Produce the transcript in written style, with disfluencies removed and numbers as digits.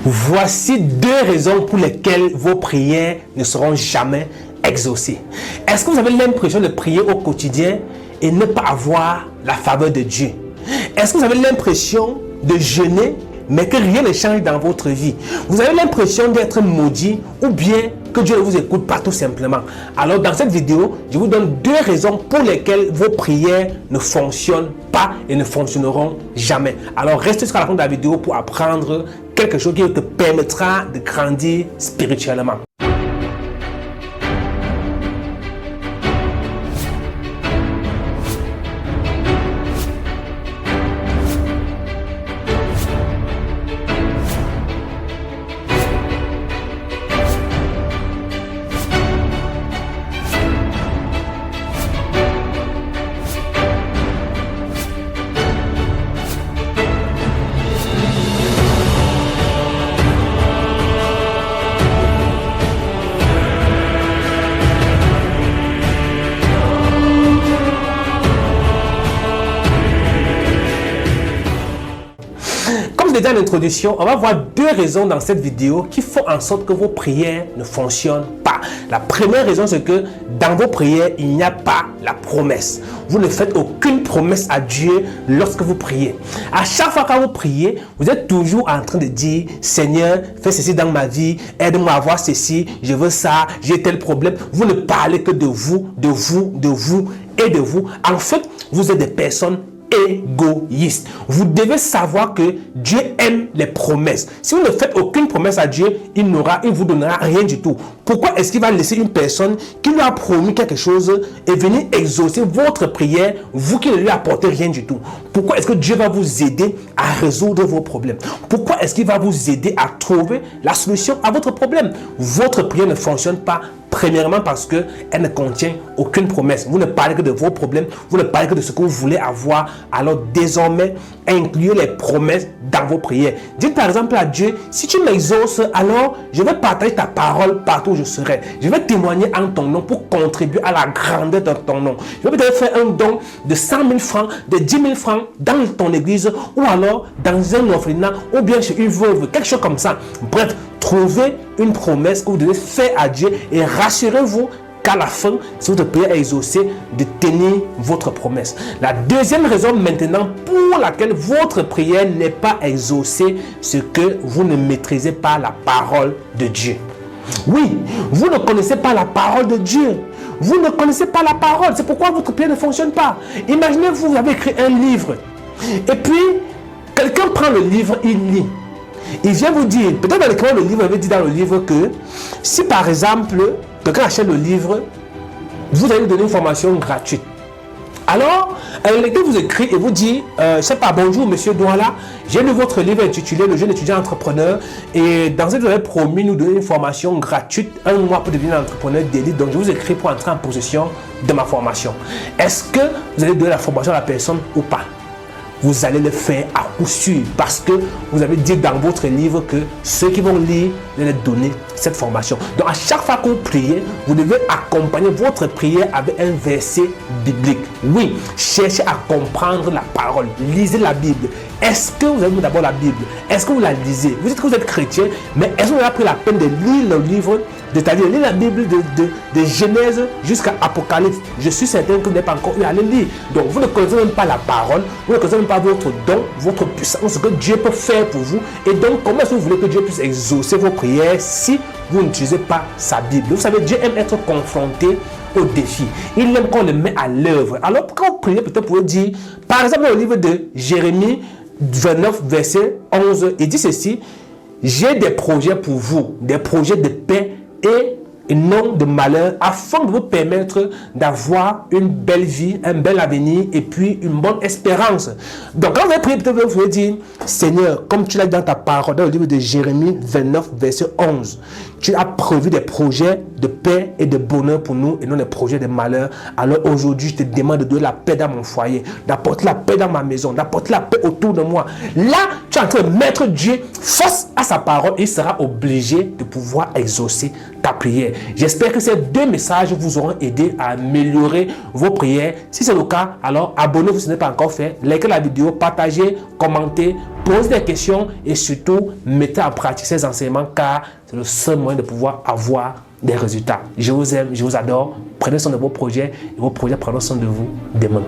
Voici 2 raisons pour lesquelles vos prières ne seront jamais exaucées. Est-ce que vous avez l'impression de prier au quotidien et ne pas avoir la faveur de Dieu? Est-ce que vous avez l'impression de jeûner mais que rien ne change dans votre vie? Vous avez l'impression d'être maudit ou bien que Dieu ne vous écoute pas tout simplement? Alors dans cette vidéo, je vous donne 2 raisons pour lesquelles vos prières ne fonctionnent pas et ne fonctionneront jamais. Alors restez jusqu'à la fin de la vidéo pour apprendre quelque chose qui te permettra de grandir spirituellement. Comme je l'ai dit en introduction, on va voir 2 raisons dans cette vidéo qui font en sorte que vos prières ne fonctionnent pas. La première raison, c'est que dans vos prières, il n'y a pas la promesse. Vous ne faites aucune promesse à Dieu lorsque vous priez. À chaque fois que vous priez, vous êtes toujours en train de dire « Seigneur, fais ceci dans ma vie, aide-moi à avoir ceci, je veux ça, j'ai tel problème. » Vous ne parlez que de vous, de vous, de vous et de vous. En fait, vous êtes des personnes égoïste. Vous devez savoir que Dieu aime les promesses. Si vous ne faites aucune promesse à Dieu, il vous donnera rien du tout. Pourquoi est-ce qu'il va laisser une personne qui lui a promis quelque chose et venir exaucer votre prière, vous qui ne lui apportez rien du tout? Pourquoi est-ce que Dieu va vous aider à résoudre vos problèmes? Pourquoi est-ce qu'il va vous aider à trouver la solution à votre problème? Votre prière ne fonctionne pas. Premièrement parce qu'elle ne contient aucune promesse. Vous ne parlez que de vos problèmes, vous ne parlez que de ce que vous voulez avoir. Alors désormais, incluez les promesses dans vos prières. Dites par exemple à Dieu, si tu m'exauces, alors je vais partager ta parole partout où je serai. Je vais témoigner en ton nom pour contribuer à la grandeur de ton nom. Je vais peut-être faire un don de 100 000 francs, de 10 000 francs dans ton église ou alors dans un orphelinat ou bien chez une veuve, quelque chose comme ça. Bref, trouvez une promesse que vous devez faire à Dieu et rassurez-vous qu'à la fin, si votre prière est exaucée, de tenir votre promesse. La deuxième raison maintenant pour laquelle votre prière n'est pas exaucée, c'est que vous ne maîtrisez pas la parole de Dieu. Oui, vous ne connaissez pas la parole de Dieu. Vous ne connaissez pas la parole. C'est pourquoi votre prière ne fonctionne pas. Imaginez, vous avez écrit un livre. Et puis, quelqu'un prend le livre, il lit. Il vient vous dire, peut-être dans l'écran, le livre avait dit dans le livre que si par exemple, quelqu'un achète le livre, vous allez lui donner une formation gratuite. Alors, un lecteur vous écrit et vous dit, je sais pas, bonjour monsieur Douala, j'ai lu votre livre intitulé Le jeune étudiant entrepreneur et dans ce vous avez promis nous donner une formation gratuite, 1 mois pour devenir un entrepreneur d'élite. Donc je vous écris pour entrer en possession de ma formation. Est-ce que vous allez donner la formation à la personne ou pas? Vous allez le faire à coup sûr parce que vous avez dit dans votre livre que ceux qui vont lire, vous allez donner cette formation. Donc à chaque fois que vous priez, vous devez accompagner votre prière avec un verset biblique. Oui, cherchez à comprendre la parole. Lisez la Bible. Est-ce que vous avez d'abord la Bible? Est-ce que vous la lisez? Vous dites que vous êtes chrétien, mais est-ce que vous avez pris la peine de lire le livre, c'est-à-dire lire la Bible de Genèse jusqu'à Apocalypse? Je suis certain que vous n'avez pas encore eu à le lire. Donc vous ne connaissez même pas la parole, vous ne connaissez même pas votre don, votre puissance, ce que Dieu peut faire pour vous. Et donc comment est-ce que vous voulez que Dieu puisse exaucer vos prières si vous n'utilisez pas sa Bible? Vous savez, Dieu aime être confronté au défi. Il aime qu'on le met à l'œuvre. Alors quand vous priez, peut-être vous pouvez dire, par exemple dans le livre de Jérémie 29 verset 11, il dit ceci: j'ai des projets pour vous, des projets de paix et non de malheur, afin de vous permettre d'avoir une belle vie, un bel avenir et puis une bonne espérance. Donc quand vous avez prié, peut-être vous pouvez dire, Seigneur, comme tu l'as dit dans ta parole, dans le livre de Jérémie 29 verset 11, tu as prévu des projets de paix et de bonheur pour nous et non des projets de malheur. Alors aujourd'hui, je te demande de donner la paix dans mon foyer, d'apporter la paix dans ma maison, d'apporter la paix autour de moi. Là, tu es en train de mettre Dieu face à sa parole et il sera obligé de pouvoir exaucer ta prière. J'espère que ces 2 messages vous auront aidé à améliorer vos prières. Si c'est le cas, alors abonnez-vous si ce n'est pas encore fait. Likez la vidéo, partagez, commentez, posez des questions et surtout mettez en pratique ces enseignements car c'est le seul moyen de pouvoir avoir des résultats. Je vous aime, je vous adore. Prenez soin de vos projets et vos projets prendront soin de vous demain.